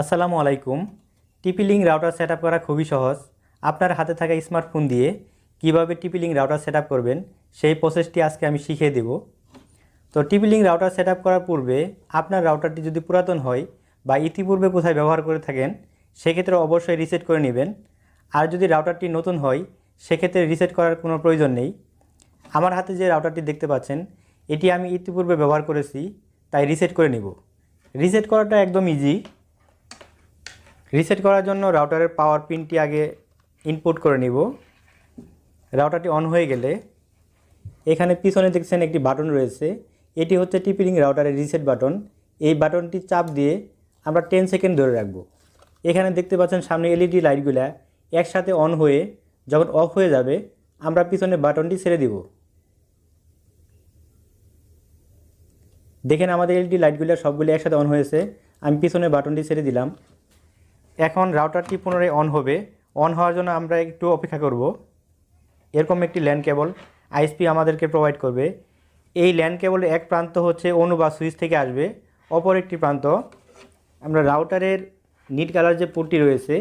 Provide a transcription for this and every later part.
আসসালামু আলাইকুম। TP-Link router setup করা খুবই সহজ। আপনার হাতে থাকা স্মার্টফোন দিয়ে কিভাবে টিপি-লিঙ্ক রাউটার সেটআপ করবেন সেই প্রসেসটি আজকে আমি শিখিয়ে দেব। তো টিপি-লিঙ্ক রাউটার সেটআপ করার পূর্বে আপনার রাউটারটি যদি পুরাতন হয় বা ইতিপূর্বে কোথায় ব্যবহার করে থাকেন সেক্ষেত্রে অবশ্যই রিসেট করে নেবেন। আর যদি রাউটারটি নতুন হয় সেক্ষেত্রে রিসেট করার কোনো প্রয়োজন নেই। আমার হাতে যে রাউটারটি দেখতে পাচ্ছেন এটি আমি ইতিপূর্বে ব্যবহার করেছি, তাই রিসেট করে নেব। রিসেট করাটা একদম ইজি। রিসেট করার জন্য রাউটারের পাওয়ার পিনটি আগে ইনপুট করে নিব। রাউটারটি অন হয়ে গেলে এখানে পিছনে দেখছেন একটি বাটন রয়েছে, এটি হচ্ছে টিপি-লিঙ্ক রাউটারের রিসেট বাটন। এই বাটনটি চাপ দিয়ে আমরা 10 সেকেন্ড ধরে রাখব। এখানে দেখতে পাচ্ছেন সামনে এলইডি লাইটগুলা একসাথে অন হয়ে যখন অফ হয়ে যাবে আমরা পিছনে বাটনটি ছেড়ে দিব। দেখেন আমাদের এলইডি লাইটগুলো সবগুলো একসাথে অন হয়েছে। আমি পিছনে বাটনটি ছেড়ে দিলাম। এখন রাউটারটি পুনরায় অন হবে। অন হওয়ার জন্য আমরা একটু অপেক্ষা করব। এরকম একটি ল্যান কেবল আইএসপি আমাদেরকে প্রোভাইড করবে। এই ল্যান কেবলের এক প্রান্ত হচ্ছে অনু বা সুইচ থেকে আসবে, অপর একটি প্রান্ত আমরা রাউটারের নীল কালার যে পোর্টটি রয়েছে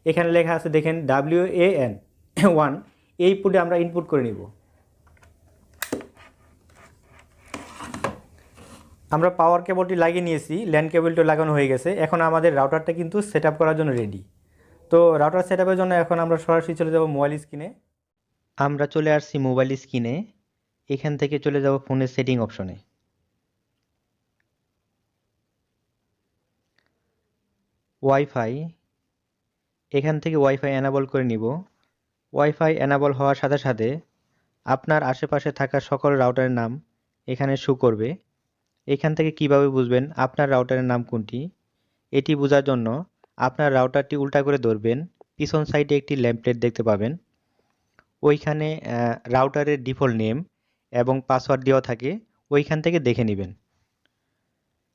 এখানে লেখা আছে দেখেন WAN 1, এই পোর্টে আমরা ইনপুট করে নিব। আমরা পাওয়ার কেবলটি লাগিয়ে নিয়েছি, ল্যান কেবলটি লাগানো হয়ে গেছে। এখন আমাদের রাউটারটা কিন্তু সেটআপ করার জন্য রেডি। তো রাউটার সেটআপের জন্য এখন আমরা সরাসরি চলে যাব মোবাইল স্ক্রিনে। আমরা চলে আসছি মোবাইল স্ক্রিনে। এখান থেকে চলে যাব ফোনের সেটিং অপশনে। ওয়াইফাই, এখান থেকে ওয়াইফাই এনাবল করে নিব। ওয়াইফাই এনাবল হওয়ার সাথে সাথে আপনার আশেপাশে থাকা সকল রাউটারের নাম এখানে শো করবে। এখান থেকে কিভাবে বুঝবেন আপনার রাউটারের নাম কোনটি, এটি বোঝার জন্য আপনার রাউটারটি উল্টা করে ধরবেন। পিছন সাইডে একটি ল্যাম্পলেট দেখতে পাবেন, ওইখানে রাউটারের ডিফল্ট নেম এবং পাসওয়ার্ড দেওয়া থাকে, ওইখান থেকে দেখে নেবেন।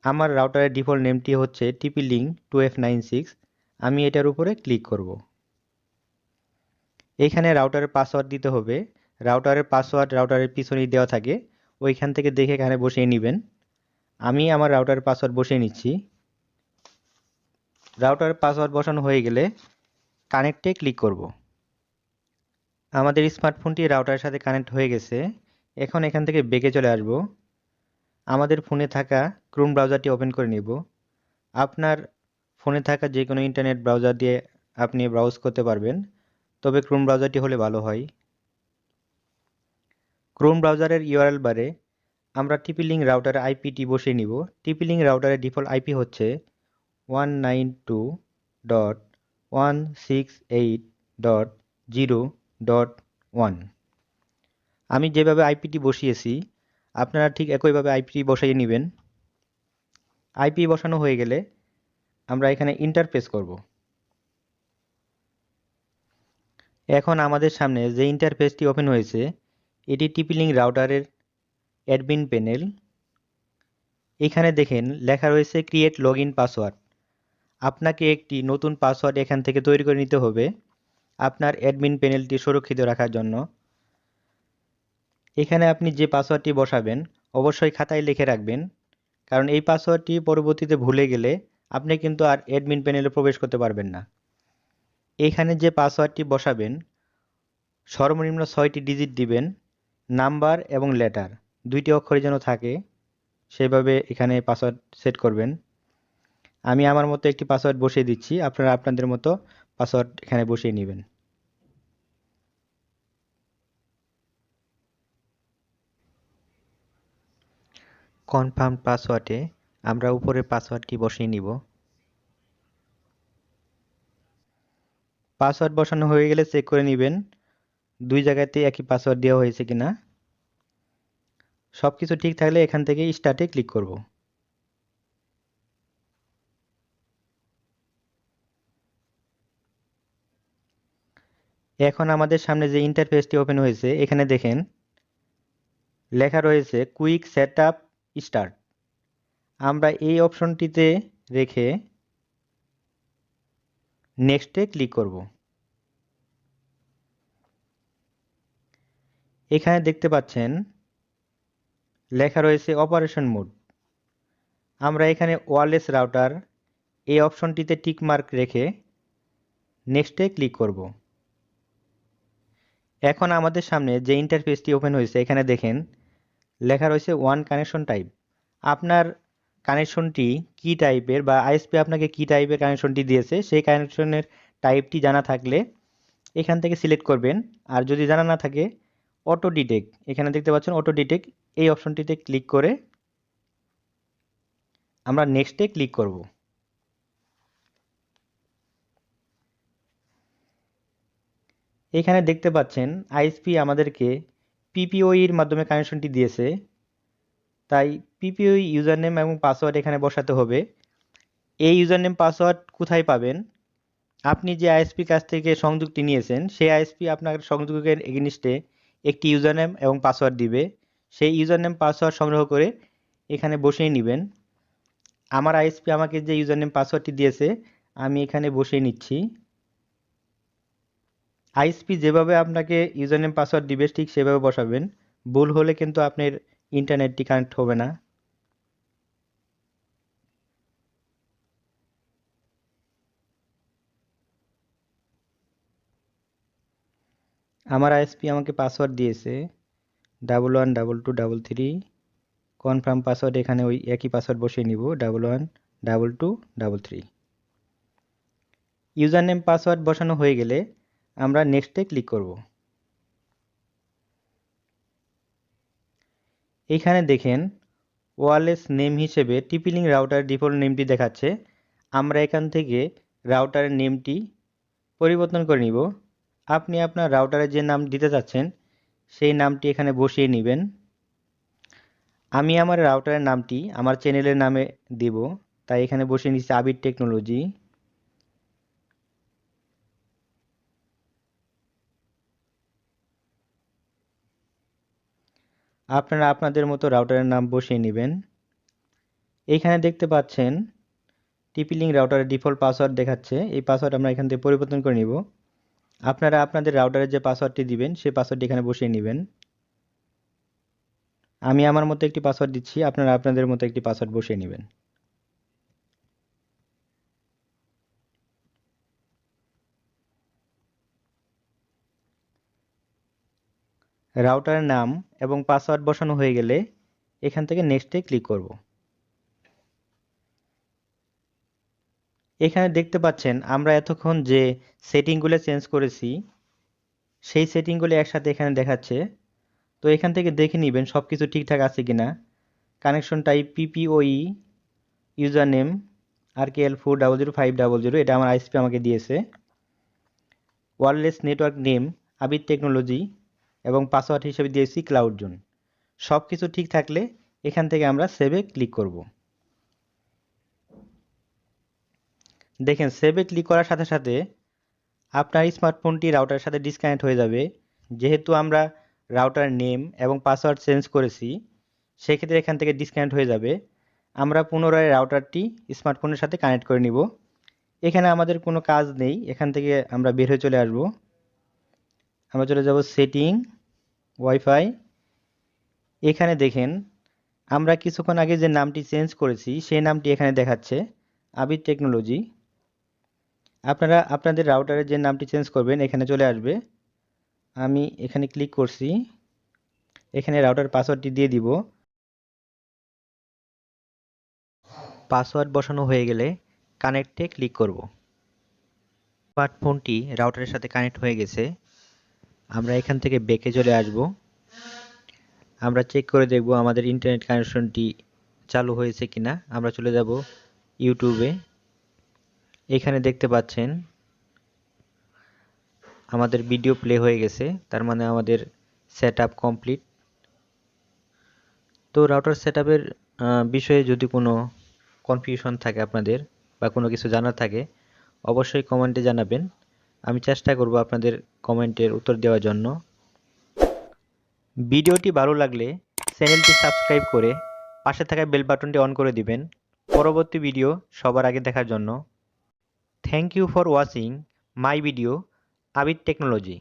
আমার রাউটারের ডিফল্ট নেমটি হচ্ছে TP-Link 2F96। আমি এটার উপরে ক্লিক করব। এইখানে রাউটারের পাসওয়ার্ড দিতে হবে। রাউটারের পাসওয়ার্ড রাউটারের পিছনেই দেওয়া থাকে, ওইখান থেকে দেখে এখানে বসিয়ে নেবেন। আমি আমার রাউটারের পাসওয়ার্ড বসিয়ে নিচ্ছি। রাউটারের পাসওয়ার্ড বসানো হয়ে গেলে কানেক্টে ক্লিক করব। আমাদের স্মার্টফোনটি রাউটারের সাথে কানেক্ট হয়ে গেছে। এখন এখান থেকে ব্যাকে চলে আসব। আমাদের ফোনে থাকা ক্রোম ব্রাউজারটি ওপেন করে নিব। আপনার ফোনে থাকা যে কোনো ইন্টারনেট ব্রাউজার দিয়ে আপনি ব্রাউজ করতে পারবেন, তবে ক্রোম ব্রাউজারটি হলে ভালো হয়। ক্রোম ব্রাউজারের ইউআরএল বারে আমরা টিপি-লিঙ্ক রাউটারের আইপিটি বসিয়ে নিব। টিপি-লিঙ্ক রাউটারের ডিফল্ট আইপি হচ্ছে 192.168.0.1। আমি যেভাবে আইপিটি বসিয়েছি আপনারা ঠিক একইভাবে আইপিটি বসাইয়ে নেবেন। আইপি বসানো হয়ে গেলে আমরা এখানে ইন্টার প্রেস করব। এখন আমাদের সামনে যে ইন্টারফেসটি ওপেন হয়েছে এটি টিপি-লিঙ্ক রাউটারের অ্যাডমিন প্যানেল। এখানে দেখেন লেখা রয়েছে ক্রিয়েট লগইন পাসওয়ার্ড। আপনাকে একটি নতুন পাসওয়ার্ড এখান থেকে তৈরি করে নিতে হবে আপনার অ্যাডমিন প্যানেলটি সুরক্ষিত রাখার জন্য। এখানে আপনি যে পাসওয়ার্ডটি বসাবেন অবশ্যই খাতায় লিখে রাখবেন, কারণ এই পাসওয়ার্ডটি পরবর্তীতে ভুলে গেলে আপনি কিন্তু আর অ্যাডমিন প্যানেলে প্রবেশ করতে পারবেন না। এখানে যে পাসওয়ার্ডটি বসাবেন সর্বনিম্ন 6টি ডিজিট দিবেন, নাম্বার এবং লেটার 2টি অক্ষরে যেন থাকে সেভাবে এখানে পাসওয়ার্ড সেট করবেন। আমি আমার মতো একটি পাসওয়ার্ড বসিয়ে দিচ্ছি, আপনারা আপনাদের মতো পাসওয়ার্ড এখানে বসিয়ে নেবেন। কনফার্ম পাসওয়ার্ডে আমরা উপরে পাসওয়ার্ডটি বসিয়ে নিব। পাসওয়ার্ড বসানো হয়ে গেলে চেক করে নেবেন দুই জায়গাতে একই পাসওয়ার্ড দেওয়া হয়েছে কিনা। সবকিছু ঠিক থাকলে এখান থেকে স্টার্টে ক্লিক করব। এখন আমাদের সামনে যে ইন্টারফেসটি ওপেন হয়েছে এখানে দেখেন লেখা রয়েছে কুইক সেটআপ স্টার্ট। আমরা এই অপশনটিতে রেখে নেক্সটে ক্লিক করব। এখানে দেখতে পাচ্ছেন লেখা রয়েছে অপারেশন মোড। আমরা এখানে ওয়্যারলেস রাউটার এই অপশনটিতে টিক মার্ক রেখে নেক্সটে ক্লিক করব। এখন আমাদের সামনে যে ইন্টারফেসটি ওপেন হয়েছে এখানে দেখেন লেখা রয়েছে ওয়ান কানেকশন টাইপ। আপনার কানেকশনটি কি টাইপের বা আইএসপি আপনাকে কি টাইপের কানেকশনটি দিয়েছে সেই কানেকশনের টাইপটি জানা থাকলে এখান থেকে সিলেক্ট করবেন। আর যদি জানা না থাকে অটো ডিটেক্ট, এখানে দেখতে পাচ্ছেন অটো ডিটেক্ট, এই অপশনটিতে ক্লিক করে আমরা নেক্সটে ক্লিক করব। এখানে দেখতে পাচ্ছেন আইএসপি আমাদেরকে পিপিওইর মাধ্যমে কানেকশনটি দিয়েছে, তাই পিপিওই ইউজার নেম এবং পাসওয়ার্ড এখানে বসাতে হবে। এই ইউজার নেম পাসওয়ার্ড কোথায় পাবেন? আপনি যে আইএসপি কাছ থেকে সংযুক্তি নিয়েছেন সেই আইএসপি আপনার সংযোগের এগেনিস্টে একটি ইউজার নেম এবং পাসওয়ার্ড দিবে। সেই ইউজার নেম পাসওয়ার্ড সংগ্রহ করে এখানে বসিয়ে নেবেন। আমার আইএসপি আমাকে যে ইউজার নেম পাসওয়ার্ডটি দিয়েছে আমি এখানে বসিয়ে নিচ্ছি। আইএসপি যেভাবে আপনাকে ইউজার নেম পাসওয়ার্ড দিবে ঠিক সেভাবে বসাবেন, ভুল হলে কিন্তু আপনার ইন্টারনেটটি কানেক্ট হবে না। আমার আইএসপি আমাকে পাসওয়ার্ড দিয়েছে 112233। কনফার্ম পাসওয়ার্ড এখানে ওই একই পাসওয়ার্ড বসিয়ে নিব 112233। ইউজার নেম পাসওয়ার্ড বসানো হয়ে গেলে আমরা নেক্সটে ক্লিক করব। এখানে দেখেন ওয়্যারলেস নেম হিসেবে টিপি-লিঙ্ক রাউটার ডিফল্ট নেমটি দেখাচ্ছে। আমরা এখান থেকে রাউটারের নেমটি পরিবর্তন করে নিব। আপনি আপনার রাউটারে যে নাম দিতে চাচ্ছেন সেই নামটি এখানে বসিয়ে নেবেন। আমি আমার রাউটারের নামটি আমার চ্যানেলের নামে দিব, তাই এখানে বসিয়ে নিচ্ছি আবির টেকনোলজি। আপনারা আপনাদের মতো রাউটারের নাম বসিয়ে নেবেন। এইখানে দেখতে পাচ্ছেন টিপি-লিঙ্ক রাউটারের ডিফল্ট পাসওয়ার্ড দেখাচ্ছে, এই পাসওয়ার্ড আমরা এখান থেকে পরিবর্তন করে নিব। আপনারা আপনাদের রাউটারের যে পাসওয়ার্ডটি দিবেন সেই পাসওয়ার্ডটি এখানে বসিয়ে নেবেন। আমি আমার মতো একটি পাসওয়ার্ড দিচ্ছি, আপনারা আপনাদের মতো একটি পাসওয়ার্ড বসিয়ে নেবেন। রাউটারের নাম এবং পাসওয়ার্ড বসানো হয়ে গেলে এখান থেকে নেক্সটে ক্লিক করব। এখানে দেখতে পাচ্ছেন আমরা এতক্ষণ যে সেটিংগুলো চেঞ্জ করেছি সেই সেটিংগুলো একসাথে এখানে দেখাচ্ছে। তো এখান থেকে দেখে নেবেন সব কিছু ঠিকঠাক আছে কিনা। Connection type PPPoE, user name RKL400500, এটা আমার আইএসপি আমাকে দিয়েছে। ওয়্যারলেস নেটওয়ার্ক নেম আবির টেকনোলজি এবং পাসওয়ার্ড হিসেবে দিয়েছি ক্লাউড জোন। সব কিছু ঠিক থাকলে এখান থেকে আমরা সেভে ক্লিক করব। দেখেন সেভে ক্লিক করার সাথে সাথে আপনার স্মার্টফোনটি রাউটারের সাথে ডিসকানেক্ট হয়ে যাবে। যেহেতু আমরা রাউটার নেম এবং পাসওয়ার্ড চেঞ্জ করেছি সেক্ষেত্রে এখান থেকে ডিসকানেক্ট হয়ে যাবে। আমরা পুনরায় রাউটারটি স্মার্টফোনের সাথে কানেক্ট করে নিব। এখানে আমাদের কোনো কাজ নেই, এখান থেকে আমরা বের হয়ে চলে আসব। আমরা চলে যাব সেটিং, ওয়াইফাই। এখানে দেখেন আমরা কিছুক্ষণ আগে যে নামটি চেঞ্জ করেছি সেই নামটি এখানে দেখাচ্ছে আবির টেকনোলজি। আপনারা আপনাদের রাউটারের যে নামটি চেঞ্জ করবেন এখানে চলে আসবে। আমি এখানে ক্লিক করছি, এখানে রাউটার পাসওয়ার্ডটি দিয়ে দিব। পাসওয়ার্ড বসানো হয়ে গেলে কানেক্টে ক্লিক করব। স্মার্টফোনটি রাউটারের সাথে কানেক্ট হয়ে গেছে। আমরা এখান থেকে ব্যাকে চলে আসব। আমরা চেক করে দেখব আমাদের ইন্টারনেট কানেকশনটি চালু হয়েছে কিনা। আমরা চলে যাব ইউটিউবে। এখানে দেখতে পাচ্ছেন আমাদের ভিডিও প্লে হয়ে গেছে, তার মানে আমাদের সেটআপ কমপ্লিট। তো রাউটার সেটআপের বিষয়ে যদি কোনো কনফিউশন থাকে আপনাদের বা কোনো কিছু জানার থাকে অবশ্যই কমেন্টে জানাবেন। আমি চেষ্টা করব আপনাদের কমেন্টের উত্তর দেওয়ার জন্য। ভিডিওটি ভালো লাগলে চ্যানেলটি সাবস্ক্রাইব করে পাশে থাকা বেল বাটনটি অন করে দিবেন পরবর্তী ভিডিও সবার আগে দেখার জন্য। Thank you for watching my video Abir technology.